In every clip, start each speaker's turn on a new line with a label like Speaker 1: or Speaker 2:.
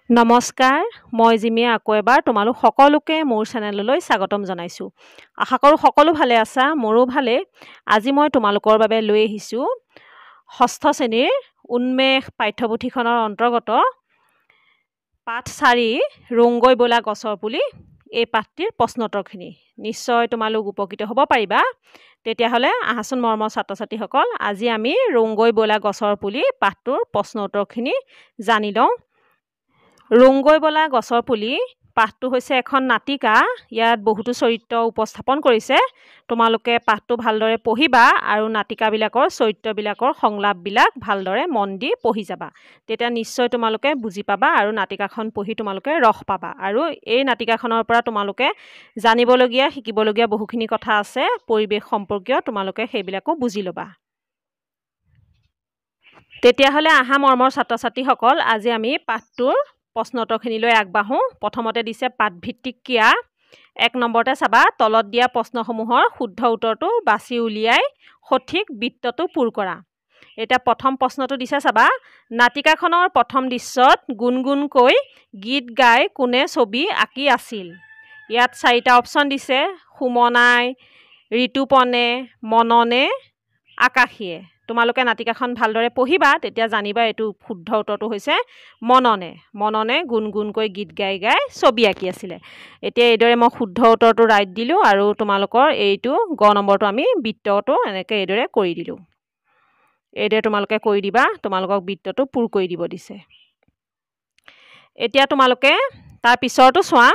Speaker 1: নমস্কাৰ, মই জিমিয়ে আকৌ এবাৰ তোমালোক সকলোকে মোৰ চেনেললৈ স্বাগতম জনাইছোঁ। আশা কৰোঁ সকলো ভালে আছা, মোৰো ভালে। আজি মই তোমালোকৰ বাবে লৈ আহিছোঁ ষষ্ঠ শ্ৰেণীৰ উন্মেষ পাঠ্যপুথিখনৰ অন্তৰ্গত পাঠ 4 ৰংগৈ বোলা গছৰ পুলি এই পাঠটিৰ প্ৰশ্নোত্তৰখিনি। নিশ্চয় তোমালোক উপকৃত হ'ব পাৰিবা। তেতিয়াহ'লে আহাচোন মৰমৰ ছাত্ৰ ছাত্ৰীসকল, আজি আমি ৰংগৈ বোলা গছৰ পুলি পাঠটোৰ প্ৰশ্নোত্তৰখিনি জানি লওঁ। ৰংগৈ বোলা গছৰ পুলি পাঠটো হৈছে এখন নাটিকা। ইয়াত বহুতো চৰিত্ৰ উপস্থাপন কৰিছে। তোমালোকে পাঠটো ভালদৰে পঢ়িবা আৰু নাটিকাবিলাকৰ চৰিত্ৰবিলাকৰ সংলাপবিলাক ভালদৰে মন দি পঢ়ি যাবা। তেতিয়া নিশ্চয় তোমালোকে বুজি পাবা আৰু নাটিকাখন পঢ়ি তোমালোকে ৰস পাবা। আৰু এই নাটিকাখনৰ পৰা তোমালোকে জানিবলগীয়া শিকিবলগীয়া বহুখিনি কথা আছে পৰিৱেশ সম্পৰ্কীয়, তোমালোকে সেইবিলাকো বুজি ল'বা। তেতিয়াহ'লে আহা মৰমৰ ছাত্ৰ ছাত্ৰীসকল, আজি আমি পাঠটোৰ প্ৰশ্নোত্তৰখিনিলৈ আগবাঢ়োঁ। প্ৰথমতে দিছে পাঠভিত্তিক ক্ৰিয়া। 1 নম্বৰতে চাবা, তলত দিয়া প্ৰশ্নসমূহৰ শুদ্ধ উত্তৰটো বাছি উলিয়াই সঠিক বৃত্তটো পূৰ কৰা। এতিয়া প্ৰথম প্ৰশ্নটো দিছে চাবা, নাটিকাখনৰ প্ৰথম দৃশ্যত গুণগুণকৈ গীত গাই কোনে ছবি আঁকি আছিল? ইয়াত 4টা অপশ্যন দিছে, সুমনাই, ঋতুপনে, মননে, আকাশীয়ে। তোমালোকে নাটিকাখন ভালদৰে পঢ়িবা, তেতিয়া জানিবা এইটো শুদ্ধ উত্তৰটো হৈছে মননে। মননে গুণগুণকৈ গীত গাই গাই ছবি আঁকি আছিলে। এতিয়া এইদৰে মই শুদ্ধ উত্তৰটো ৰাইট দিলোঁ আৰু তোমালোকৰ এইটো গ নম্বৰটো আমি বৃত্তটো এনেকৈ এইদৰে কৰি দিলোঁ। এইদৰে তোমালোকে কৰি দিবা, তোমালোকক বৃত্তটো পূৰ কৰি দিব দিছে। এতিয়া তোমালোকে তাৰ পিছৰটো চোৱা,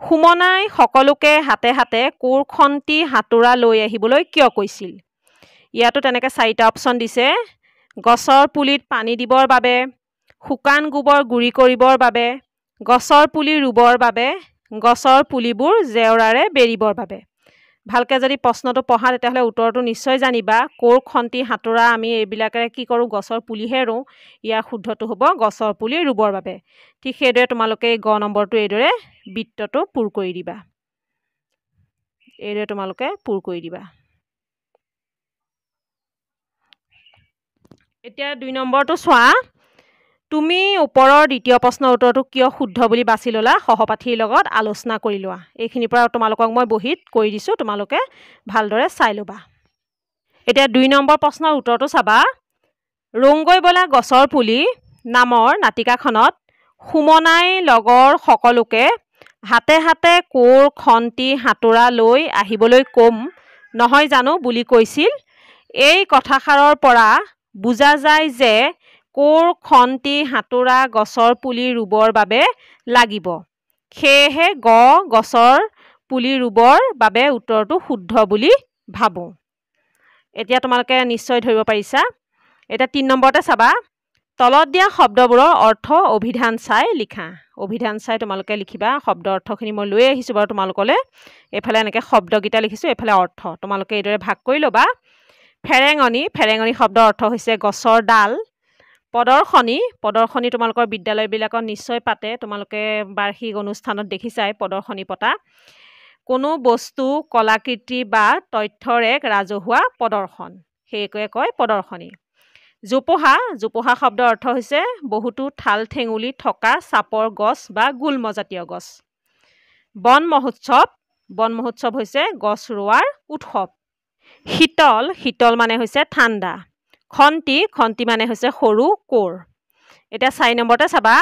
Speaker 1: সুমনাই সকলোকে হাতে হাতে কোৰ খন্তি হাতোৰা লৈ আহিবলৈ কিয় কৈছিল? ইয়াতো তেনেকৈ 4টা অপশ্যন দিছে, গছৰ পুলিত পানী দিবৰ বাবে, শুকান গোবৰ গুড়ি কৰিবৰ বাবে, গছৰ পুলি ৰুবৰ বাবে, গছৰ পুলিবোৰ জেওৰাৰে বেৰিবৰ বাবে। ভালকৈ যদি প্ৰশ্নটো পঢ়া তেতিয়াহ'লে উত্তৰটো নিশ্চয় জানিবা। কোৰ খন্তি হাতোৰা আমি এইবিলাকেৰে কি কৰোঁ? গছৰ পুলিহে ৰুওঁ। ইয়াৰ শুদ্ধটো হ'ব গছৰ পুলি ৰুবৰ বাবে। ঠিক সেইদৰে তোমালোকে এই গ নম্বৰটো এইদৰে বৃত্তটো পূৰ কৰি দিবা। এইদৰে তোমালোকে পূৰ কৰি দিবা। এতিয়া 2 নম্বৰটো চোৱা, তুমি ওপৰৰ দ্বিতীয় প্ৰশ্নৰ উত্তৰটো কিয় শুদ্ধ বুলি বাছি ল'লা? সহপাঠীৰ লগত আলোচনা কৰি লোৱা। এইখিনিৰ পৰা তোমালোকক মই বহীত কৰি দিছোঁ, তোমালোকে ভালদৰে চাই ল'বা। এতিয়া 2 নম্বৰ প্ৰশ্নৰ উত্তৰটো চাবা, ৰংগৈ বোলা গছৰ পুলি নামৰ নাটিকাখনত সুমনাই লগৰ সকলোকে হাতে হাতে কোৰ খন্তি হাতোৰা লৈ আহিবলৈ কম নহয় জানো বুলি কৈছিল। এই কথাষাৰৰ পৰা বুজা যায় যে কোৰ খন্তি হাতোৰা গছৰ পুলি ৰুবৰ বাবে লাগিব। সেয়েহে গছৰ পুলি ৰুবৰ বাবে উত্তৰটো শুদ্ধ বুলি ভাবোঁ। এতিয়া তোমালোকে নিশ্চয় ধৰিব পাৰিছা। এতিয়া 3 নম্বৰতে চাবা, তলত দিয়া শব্দবোৰৰ অৰ্থ অভিধান চাই লিখা। অভিধান চাই তোমালোকে লিখিবা। শব্দ অৰ্থখিনি মই লৈ আহিছোঁ বাৰু তোমালোকলৈ। এইফালে এনেকৈ শব্দকেইটা লিখিছোঁ, এইফালে অৰ্থ। তোমালোকে এইদৰে ভাগ কৰি ল'বা। ফেৰেঙনি, ফেৰেঙনি শব্দৰ অৰ্থ হৈছে গছৰ ডাল। প্ৰদৰ্শনী, প্ৰদৰ্শনী তোমালোকৰ বিদ্যালয়বিলাকত নিশ্চয় পাতে, তোমালোকে বাৰ্ষিক অনুষ্ঠানত দেখিছাই প্ৰদৰ্শনী পতা। কোনো বস্তু, কলাকৃতি বা তথ্যৰ এক ৰাজহুৱা প্ৰদৰ্শন, সেইটোৱে কয় প্ৰদৰ্শনী। জোপোহা, জোপোহা শব্দৰ অৰ্থ হৈছে বহুতো ঠাল ঠেঙুলি থকা চাপৰ গছ বা গুল্মজাতীয় গছ। বন মহোৎসৱ, বন মহোৎসৱ হৈছে গছ ৰোৱাৰ উৎসৱ। শীতল, শীতল মানে হৈছে ঠাণ্ডা। খন্তি, খন্তি মানে হৈছে সৰু কোৰ। এতিয়া 4 নম্বৰতে চাবা,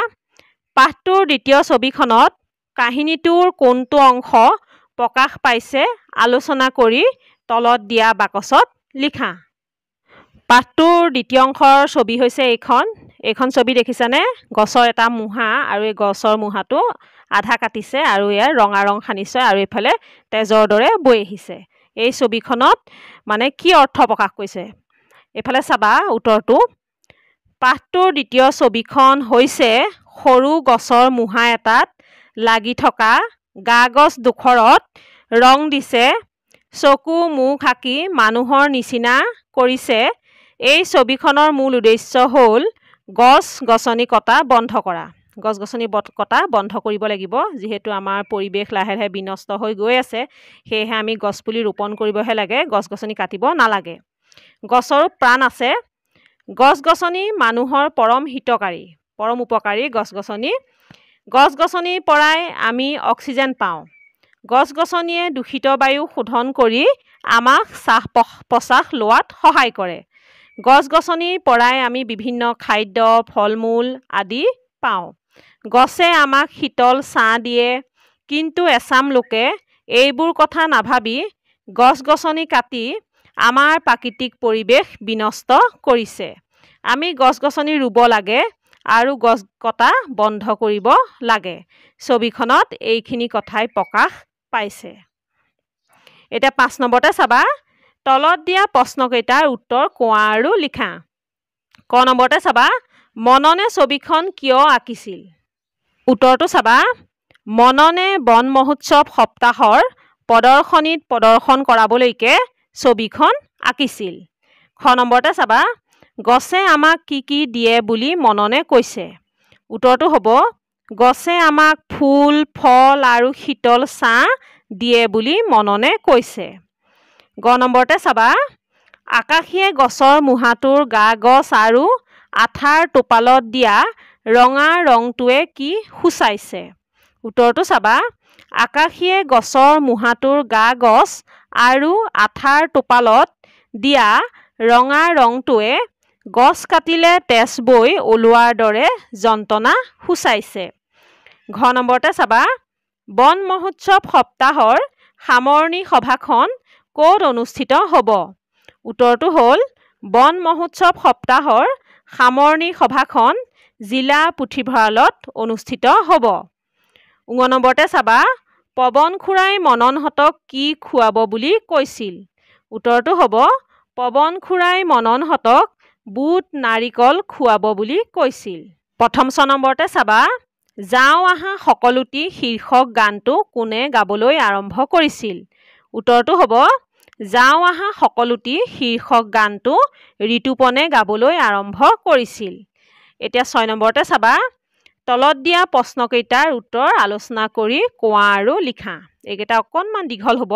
Speaker 1: পাঠটোৰ দ্বিতীয় ছবিখনত কাহিনীটোৰ কোনটো অংশ প্ৰকাশ পাইছে আলোচনা কৰি তলত দিয়া বাকচত লিখা। পাঠটোৰ দ্বিতীয় অংশৰ ছবি হৈছে এইখন ছবি দেখিছানে? গছৰ এটা মুহা আৰু এই গছৰ মুহাটো আধা কাটিছে আৰু ইয়াৰ ৰঙা ৰং সানিছে আৰু এইফালে তেজৰ দৰে বৈ আহিছে। এই ছবিখনত মানে কি অৰ্থ প্ৰকাশ কৰিছে? এইফালে চাবা উত্তৰটো, পাঠটোৰ দ্বিতীয় ছবিখন হৈছে সৰু গছৰ মুহা এটাত লাগি থকা গা গছ ডোখৰত ৰং দিছে, চকু মুখ আঁকি মানুহৰ নিচিনা কৰিছে। এই ছবিখনৰ মূল উদ্দেশ্য হ'ল গছ গছনি কটা বন্ধ কৰা। গছ গছনি কটা বন্ধ কৰিব লাগিব, যিহেতু আমাৰ পৰিৱেশ লাহে লাহে বিনষ্ট হৈ গৈ আছে। সেয়েহে আমি গছপুলি ৰোপণ কৰিবহে লাগে, গছ গছনি কাটিব নালাগে। গছৰো প্ৰাণ আছে। গছ গছনি মানুহৰ পৰম হিতকাৰী, পৰম উপকাৰী গছ গছনি। গছ-গছনিৰ পৰাই আমি অক্সিজেন পাওঁ। গছ-গছনিয়ে দূষিত বায়ু শোধন কৰি আমাক শ্বাস-প্ৰশ্বাস লোৱাত সহায় কৰে। গছ-গছনিৰ পৰাই আমি বিভিন্ন খাদ্য, ফল-মূল আদি পাওঁ। গছে আমাক শীতল ছাঁ দিয়ে, কিন্তু এচাম লোকে এইবোৰ কথা নাভাবি গছ-গছনি কাটি আমাৰ প্ৰাকৃতিক পৰিৱেশ বিনষ্ট কৰিছে। আমি গছ-গছনি ৰুব লাগে আৰু গছ কটা বন্ধ কৰিব লাগে। ছবিখনত এইখিনি কথাই প্ৰকাশ পাইছে। এতিয়া 5 নম্বৰতে চাবা, তলত দিয়া প্ৰশ্নকেইটাৰ উত্তৰ কোৱা আৰু লিখা। ক নম্বৰতে চাবা, মননে ছবিখন কিয় আঁকিছিল? উত্তৰটো চাবা, মননে বন মহোৎসৱ সপ্তাহৰ প্ৰদৰ্শনীত প্ৰদৰ্শন কৰাবলৈকে ছবিখন আঁকিছিল। খ নম্বৰতে চাবা, গছে আমাক কি কি দিয়ে বুলি মননে কৈছে? উত্তৰটো হ'ব, গছে আমাক ফুল, ফল আৰু শীতল ছাঁ দিয়ে বুলি মননে কৈছে। গ নম্বৰতে চাবা, আকাশীয়ে গছৰ মুঢ়াটোৰ গা-গছ আৰু আঠাৰ টোপালত দিয়া ৰঙা ৰংটোৱে কি সূচাইছে? উত্তৰটো চাবা, আকাশীয়ে গছৰ মুঢ়াটোৰ গা-গছ আৰু আঠাৰ টোপালত দিয়া ৰঙা ৰংটোৱে গছ কাটিলে তেজ বৈ ওলোৱাৰ দৰে যন্ত্ৰণা সূচাইছে। ঘ নম্বৰতে চাবা, বন মহোৎসৱ সপ্তাহৰ সামৰণি সভাখন ক'ত অনুষ্ঠিত হ'ব? উত্তৰটো হ'ল, বন মহোৎসৱ সপ্তাহৰ সামৰণি সভাখন জিলা পুথিভঁৰালত অনুষ্ঠিত হ'ব। ঙ নম্বৰতে চাবা, পৱন খুৰাই মননহঁতক কি খুৱাব বুলি কৈছিল? উত্তৰটো হ'ব, পৱন খুৰাই মননহঁতক বুট নাৰিকল খুৱাব বুলি কৈছিল। প্ৰথম 6 নম্বৰতে চাবা, যাওঁ আহা সকলোটি শীৰ্ষক গানটো কোনে গাবলৈ আৰম্ভ কৰিছিল? উত্তৰটো হ'ব, যাওঁ আহা সকলোটি শীৰ্ষক গানটো ঋতুপনে গাবলৈ আৰম্ভ কৰিছিল। এতিয়া 6 নম্বৰতে চাবা, তলত দিয়া প্ৰশ্নকেইটাৰ উত্তৰ আলোচনা কৰি কোৱা আৰু লিখা। এইকেইটা অকণমান দীঘল হ'ব।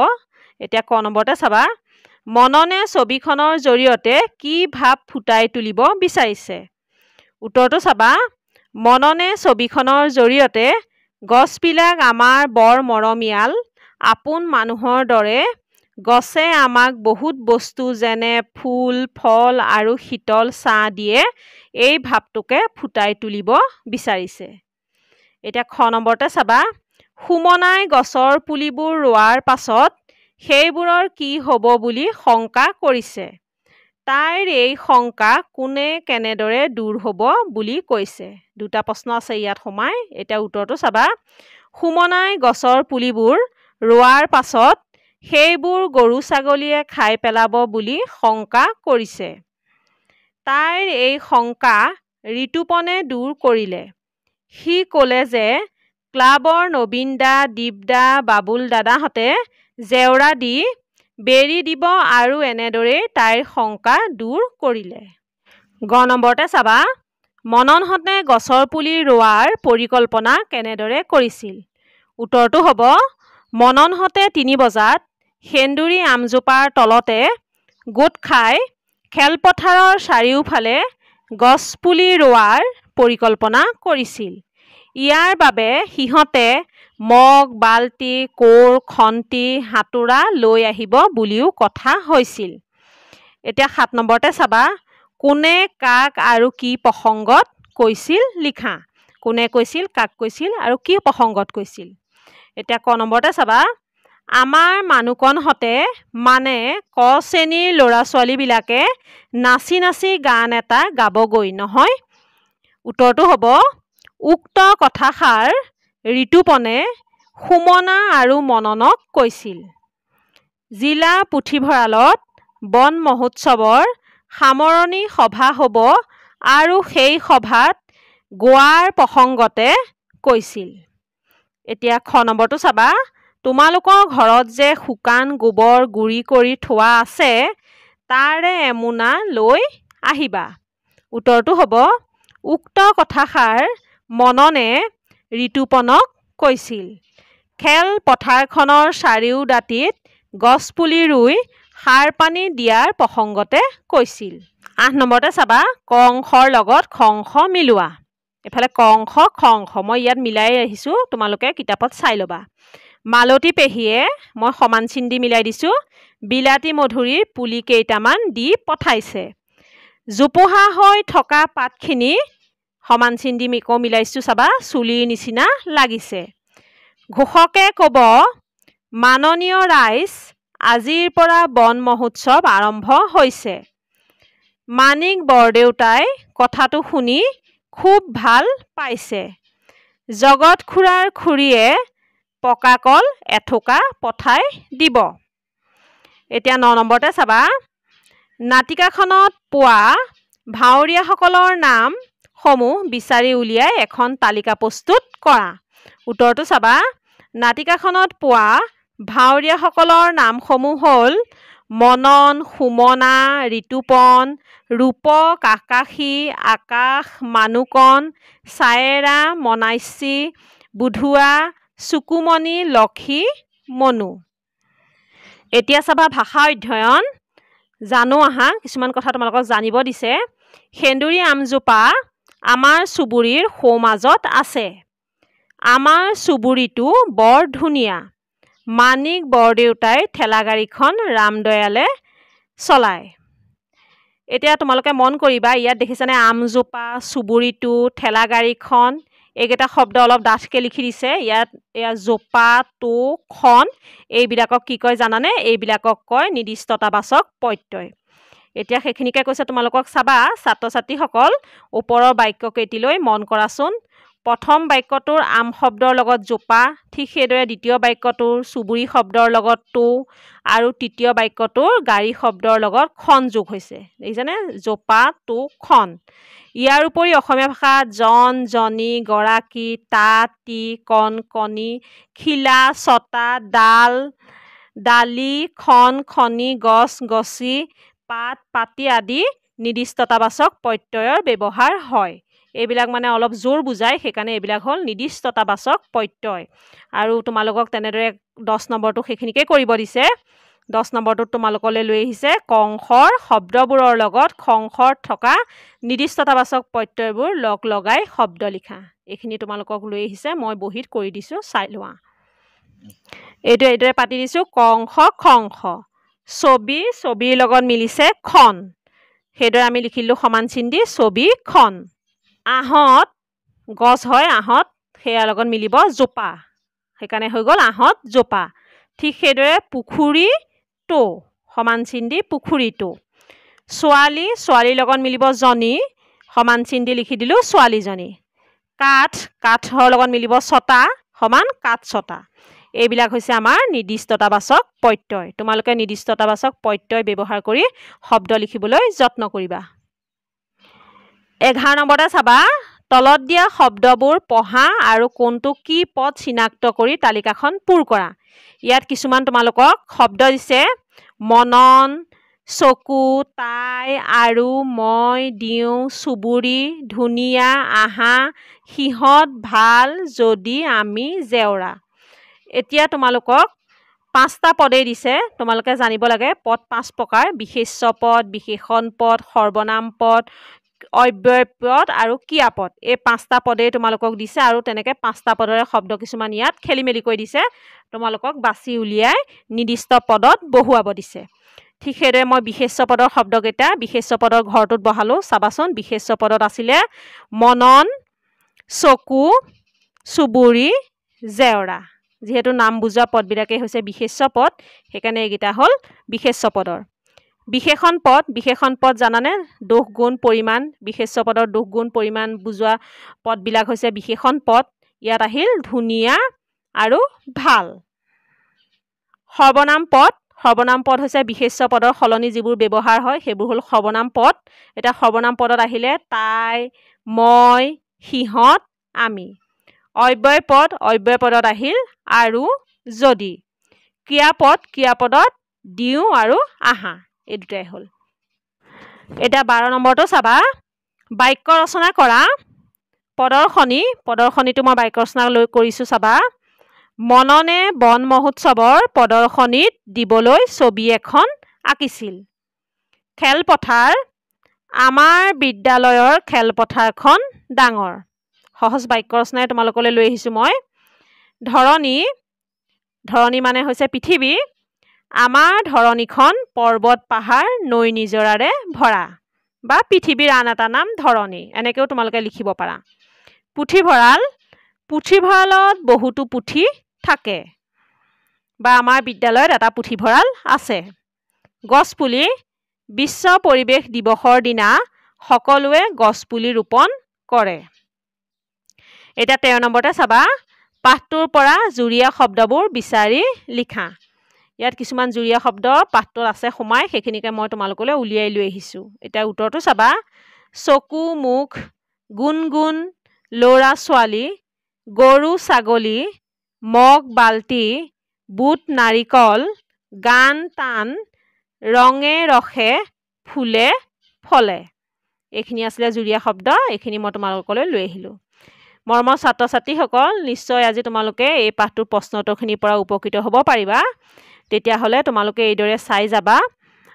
Speaker 1: এতিয়া ক নম্বৰতে চাবা, মননে ছবিখনৰ জৰিয়তে কি ভাৱ ফুটাই তুলিব বিচাৰিছে? উত্তৰটো চাবা, মননে ছবিখনৰ জৰিয়তে গছবিলাক আমাৰ বৰ মৰমীয়াল, আপোন মানুহৰ দৰে, গছে আমাক বহুত বস্তু যেনে ফুল, ফল আৰু শীতল ছাঁ দিয়ে, এই ভাৱটোকে ফুটাই তুলিব বিচাৰিছে। এতিয়া খ নম্বৰতে চাবা, সুমনাই গছৰ পুলিবোৰ ৰোৱাৰ পাছত সেইবোৰৰ কি হ'ব বুলি শংকা কৰিছে? তাইৰ এই শংকা কোনে কেনেদৰে দূৰ হ'ব বুলি কৈছে? দুটা প্ৰশ্ন আছে ইয়াত সোমাই। এতিয়া উত্তৰটো চাবা, সুমনাই গছৰ পুলিবোৰ ৰোৱাৰ পাছত সেইবোৰ গৰু ছাগলীয়ে খাই পেলাব বুলি শংকা কৰিছে। তাইৰ এই শংকা ঋতুপনে দূৰ কৰিলে। সি ক'লে যে ক্লাবৰ নবীন দা, দীপ দা, বাবুল দাদাহঁতে জেওৰা দি বেৰি দিব আৰু এনেদৰেই তাইৰ শংকা দূৰ কৰিলে। গ নম্বৰতে চাবা, মননহঁতে গছৰ পুলি ৰোৱাৰ পৰিকল্পনা কেনেদৰে কৰিছিল? উত্তৰটো হ'ব, মননহঁতে 3 বজাত সেন্দুৰী আমজোপাৰ তলতে গোট খাই খেলপথাৰৰ চাৰিওফালে গছপুলি ৰোৱাৰ পৰিকল্পনা কৰিছিল। ইয়াৰ বাবে সিহঁতে মগ, বাল্টি, কোৰ, খন্তি, হাতোৰা লৈ আহিব বুলিও কথা হৈছিল। এতিয়া 7 নম্বৰতে চাবা, কোনে কাক আৰু কি প্ৰসংগত কৈছিল লিখা। কোনে কৈছিল, কাক কৈছিল আৰু কি প্ৰসংগত কৈছিল? এতিয়া ক নম্বৰতে চাবা, আমাৰ মানুহকণহঁতে মানে ক শ্ৰেণীৰ ল'ৰা ছোৱালীবিলাকে নাচি নাচি গান এটা গাবগৈ নহয়? উত্তৰটো হ'ব, উক্ত কথাষাৰ ঋতুপনে সুমনা আৰু মননক কৈছিল। জিলা পুথিভঁৰালত বন মহোৎসৱৰ সামৰণি সভা হ'ব আৰু সেই সভাত গোৱাৰ প্ৰসংগতে কৈছিল। এতিয়া খ নম্বৰটো চাবা, তোমালোকৰ ঘৰত যে শুকান গোবৰ গুড়ি কৰি থোৱা আছে, তাৰে এমোনা লৈ আহিবা। উত্তৰটো হ'ব, উক্ত কথাষাৰ মননে ঋতুপনক কৈছিল। খেল পথাৰখনৰ চাৰিওদাঁতিত গছপুলি ৰুই সাৰ পানী দিয়াৰ প্ৰসংগতে কৈছিল। 8 নম্বৰতে চাবা, ক অংশৰ লগত খ অংশ মিলোৱা। এফালে ক অংশ খ অংশ মই ইয়াত মিলাই আহিছোঁ, তোমালোকে কিতাপত চাই ল'বা। মালতী পেহীয়ে মই সমান চিন দি মিলাই দিছোঁ, বিলাতী মধুৰীৰ পুলি কেইটামান দি পঠাইছে। জোপোহা হৈ থকা পাতখিনি সমান চিন দি মিলাইছোঁ, চাবা চুলিৰ নিচিনা লাগিছে। ঘোষকে ক'ব, মাননীয় ৰাইজ, আজিৰ পৰা বন মহোৎসৱ আৰম্ভ হৈছে। মানিক বৰদেউতাই কথাটো শুনি খুব ভাল পাইছে। জগত খুৰাৰ খুৰীয়ে পকা কল এথোকা পঠাই দিব। এতিয়া 9 নম্বৰতে চাবা, নাটিকাখনত পোৱা ভাৱৰীয়াসকলৰ নামসমূহ বিচাৰি উলিয়াই এখন তালিকা প্ৰস্তুত কৰা। উত্তৰটো চাবা, নাটিকাখনত পোৱা ভাৱৰীয়াসকলৰ নামসমূহ হ'ল মনন, সুমনা, ঋতুপন, ৰূপক, আকাশী, আকাশ, মানুকন, চায়েৰা, মনাইচি, বুধুৱা, চুকুমণি, লক্ষী, মনু। এতিয়া চাবা ভাষা অধ্যয়ন। জানো আহা কিছুমান কথা তোমালোকক জানিব দিছে। সেন্দুৰী আমজোপা আমাৰ চুবুৰীৰ সোঁমাজত আছে। আমাৰ চুবুৰীটো বৰ ধুনীয়া। মানিক বৰদেউতাই ঠেলাগাড়ীখন ৰামদয়ালে চলায়। এতিয়া তোমালোকে মন কৰিবা, ইয়াত দেখিছানে আমজোপা, চুবুৰীটো, ঠেলাগাড়ীখন, এইকেইটা শব্দ অলপ ডাঠকৈ লিখি দিছে। ইয়াত এয়া জোপা, টো, খন, এইবিলাকক কি কয় জানানে? এইবিলাকক কয় নিৰ্দিষ্টতাবাচক প্ৰত্যয়। এতিয়া সেইখিনিকে কৈছে তোমালোকক চাবা, ছাত্ৰ ছাত্ৰীসকল ওপৰৰ বাক্যকেইটিলৈ মন কৰাচোন। প্ৰথম বাক্যটোৰ আম শব্দৰ লগত জোপা, ঠিক সেইদৰে দ্বিতীয় বাক্যটোৰ চুবুৰী শব্দৰ লগত টো, আৰু তৃতীয় বাক্যটোৰ গাড়ী শব্দৰ লগত খন যোগ হৈছে। দেখিছেনে? জোপা, টো, খন। ইয়াৰ উপৰি অসমীয়া ভাষাত জন, জনী, গৰাকী, তা, তি, কণ, কণী, খিলা, ছটা, ডাল, ডালি, খন, খনি, গছ, গছি, পাত, পাতি আদি নিৰ্দিষ্টতাবাচক প্ৰত্যয়ৰ ব্যৱহাৰ হয়। এইবিলাক মানে অলপ জোৰ বুজায়, সেইকাৰণে এইবিলাক হ'ল নিৰ্দিষ্টতাবাচক প্ৰত্যয়। আৰু তোমালোকক তেনেদৰে 10 নম্বৰটো সেইখিনিকে কৰিব দিছে। 10 নম্বৰটোত তোমালোকলৈ লৈ আহিছে ক অংশৰ শব্দবোৰৰ লগত খ অংশত থকা নিৰ্দিষ্টতাবাচক প্ৰত্যয়বোৰ লগ লগাই শব্দ লিখা। এইখিনি তোমালোকক লৈ আহিছে, মই বহীত কৰি দিছোঁ, চাই লোৱা। এইদৰে পাতি দিছোঁ ক অংশ খ অংশ। ছবি, ছবিৰ লগত মিলিছে খন, সেইদৰে আমি লিখিলোঁ সমান চিন দি ছবিখন। আহঁত গছ হয়, আহঁত সেয়াৰ লগত মিলিব জোপা, সেইকাৰণে হৈ গ'ল আহঁত জোপা। ঠিক সেইদৰে পুখুৰী, টো, সমান চিন দি পুখুৰীটো। ছোৱালী, ছোৱালীৰ লগত মিলিব জনী, সমান চিন দি লিখি দিলোঁ ছোৱালীজনী। কাঠ, কাঠৰ লগত মিলিব ছটা, সমান কাঠ ছটা। এইবিলাক হৈছে আমাৰ নিৰ্দিষ্টতাবাচক প্ৰত্যয়। তোমালোকে নিৰ্দিষ্টতাবাচক প্ৰত্যয় ব্যৱহাৰ কৰি শব্দ লিখিবলৈ যত্ন কৰিবা। 11 নম্বৰতে চাবা, তলত দিয়া শব্দবোৰ পঢ়া আৰু কোনটো কি পদ চিনাক্ত কৰি তালিকাখন পূৰ কৰা। ইয়াত কিছুমান তোমালোকক শব্দ দিছে। মনন, চকু, তাই, আৰু, মই, দিওঁ, চুবুৰী, ধুনীয়া, আহা, সিহঁত, ভাল, যদি, আমি, জেওৰা। এতিয়া তোমালোকক 5টা পদেই দিছে। তোমালোকে জানিব লাগে পদ 5 প্ৰকাৰ: বিশেষ্য পদ, বিশেষণ পদ, সৰ্বনাম পদ, অব্যয় পদ আৰু ক্ৰিয়াপদ। এই 5টা পদেই তোমালোকক দিছে, আৰু তেনেকৈ 5টা পদৰে শব্দ কিছুমান ইয়াত খেলি মেলি কৰি দিছে। তোমালোকক বাছি উলিয়াই নিৰ্দিষ্ট পদত বহুৱাব দিছে। ঠিক সেইদৰে মই বিশেষ্য পদৰ শব্দকেইটা বিশেষ্য পদৰ ঘৰটোত বহালোঁ। চাবাচোন, বিশেষ্য পদত আছিলে মনন, চকু, চুবুৰী, জেওৰা। যিহেতু নাম বুজোৱা পদবিলাকেই হৈছে বিশেষ্য পদ, সেইকাৰণে এইকেইটা হ'ল বিশেষ্য পদৰ। বিশেষণ পদ, বিশেষণ পদ জানানে? দোষ, গুণ, পৰিমাণ। বিশেষ্য পদৰ দোষ, গুণ, পৰিমাণ বুজোৱা পদবিলাক হৈছে বিশেষণ পদ। ইয়াত আহিল ধুনীয়া আৰু ভাল। সৰ্বনাম পদ, সৰ্বনাম পদ হৈছে বিশেষ্য পদৰ সলনি যিবোৰ ব্যৱহাৰ হয় সেইবোৰ হ'ল সৰ্বনাম পদ। এতিয়া সৰ্বনাম পদত আহিলে তাই, মই, সিহঁত, আমি। অব্যয় পদ, অব্যয় পদত আহিল আৰু, যদি। ক্ৰিয়াপদ, ক্ৰিয়াপদত দিওঁ আৰু আহা, এই দুটাই হ'ল। এতিয়া 12 নম্বৰটো চাবা, বাক্য ৰচনা কৰা। প্ৰদৰ্শনী, প্ৰদৰ্শনীটো মই বাক্য ৰচনা লৈ কৰিছোঁ। চাবা, মননে বন মহোৎসৱৰ প্ৰদৰ্শনীত দিবলৈ ছবি এখন আঁকিছিল। খেলপথাৰ, আমাৰ বিদ্যালয়ৰ খেলপথাৰখন ডাঙৰ। সহজ বাক্য ৰচনাই তোমালোকলৈ লৈ আহিছোঁ মই। ধৰণী, ধৰণী মানে হৈছে পৃথিৱী। আমাৰ ধৰণীখন পৰ্বত পাহাৰ নৈ নিজৰাৰে ভৰা, বা পৃথিৱীৰ আন এটা নাম ধৰণী, এনেকৈও তোমালোকে লিখিব পাৰা। পুথিভঁৰাল, পুথিভঁৰালত বহুতো পুথি থাকে, বা আমাৰ বিদ্যালয়ত এটা পুথিভঁৰাল আছে। গছপুলি, বিশ্ব পৰিৱেশ দিৱসৰ দিনা সকলোৱে গছপুলি ৰোপণ কৰে। এতিয়া 13 নম্বৰতে চাবা, পাঠটোৰ পৰা জুৰীয়া শব্দবোৰ বিচাৰি লিখা। ইয়াত কিছুমান জুৰীয়া শব্দ পাঠটোত আছে সোমাই, সেইখিনিকে মই তোমালোকলৈ উলিয়াই লৈ আহিছোঁ। এতিয়া উত্তৰটো চাবা। চকু, মুখ, গুণগুণ, ল'ৰা ছোৱালী, গৰু ছাগলী, মগ বাল্টি, বুট নাৰিকল, গান টান, ৰঙে ৰসে, ফুলে ফলে। এইখিনি আছিলে জুৰীয়া শব্দ, এইখিনি মই তোমালোকলৈ লৈ আহিলোঁ। মৰমৰ ছাত্ৰ ছাত্ৰীসকল, নিশ্চয় আজি তোমালোকে এই পাঠটোৰ প্ৰশ্ন উত্তৰখিনিৰ পৰা উপকৃত হ'ব পাৰিবা। তেতিয়াহ'লে তোমালোকে এইদৰে চাই যাবা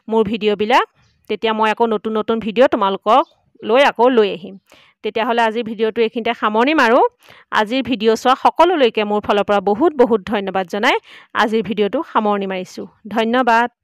Speaker 1: মোৰ ভিডিঅ'বিলাক, তেতিয়া মই আকৌ নতুন নতুন ভিডিঅ' তোমালোকক আকৌ লৈ আহিম। তেতিয়াহ'লে আজিৰ ভিডিঅ'টো এইখিনিতে সামৰণি মাৰোঁ। আজিৰ ভিডিঅ' চোৱা সকলোলৈকে মোৰ ফালৰ পৰা বহুত বহুত ধন্যবাদ জনাই আজিৰ ভিডিঅ'টো সামৰণি মাৰিছোঁ। ধন্যবাদ।